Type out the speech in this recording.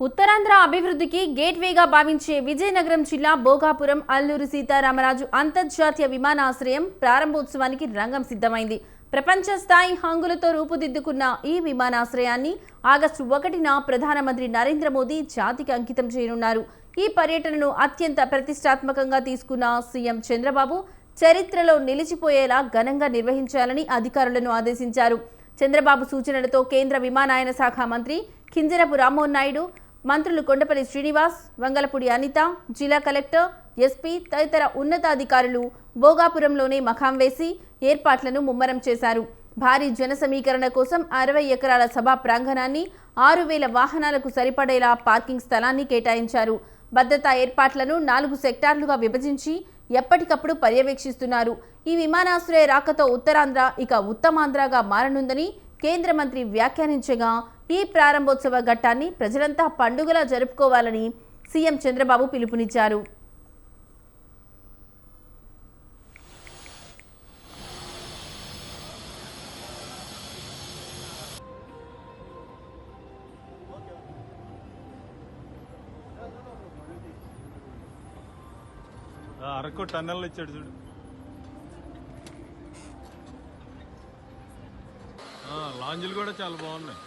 ఉత్తరాంధ్ర అభివృద్ధికి గేట్వేగా భావించే విజయనగరం జిల్లా భోగాపురం అల్లూరి సీతారామరాజు అంతర్జాతీయ విమానాశ్రయం ప్రారంభోత్సవానికి రంగం సిద్ధమైంది. ప్రపంచ స్థాయి హంగులతో రూపుదిద్దుకున్న ఈ విమానాశ్రయాన్ని ఆగస్టు 1న ప్రధానమంత్రి నరేంద్ర మోదీ జాతికి అంకితం చేయనున్నారు. ఈ పర్యటనను అత్యంత ప్రతిష్టాత్మకంగా తీసుకున్న సీఎం చంద్రబాబు చరిత్రలో నిలిచిపోయేలా ఘనంగా నిర్వహించాలని అధికారులను ఆదేశించారు. చంద్రబాబు సూచనలతో కేంద్ర విమానయాన శాఖ మంత్రి కింజరపు రామ్మోహన్ నాయుడు, మంత్రులు కొండపల్లి శ్రీనివాస్, వంగలపూడి అనిత, జిల్లా కలెక్టర్, ఎస్పీ తదితర ఉన్నతాధికారులు భోగాపురంలోనే మఖాం వేసి ఏర్పాట్లను ముమ్మరం చేశారు. భారీ జన సమీకరణ కోసం 60 ఎకరాల సభా ప్రాంగణాన్ని 6000 వాహనాలకు సరిపడేలా పార్కింగ్ స్థలాన్ని కేటాయించారు. భద్రతా ఏర్పాట్లను 4 సెక్టార్లుగా విభజించి ఎప్పటికప్పుడు పర్యవేక్షిస్తున్నారు. ఈ విమానాశ్రయ రాకతో ఉత్తరాంధ్ర ఇక ఉత్తమాంధ్రగా మారనుందని కేంద్ర మంత్రి వ్యాఖ్యానించగా, ఈ ప్రారంభోత్సవ ఘట్టాన్ని ప్రజలంతా పండుగలా జరుపుకోవాలని సీఎం చంద్రబాబు పిలుపునిచ్చారు. అరకు టన్నెల్ ఇచ్చాడు చూడు. లాంజ్లు కూడా చాలా బాగున్నాయి.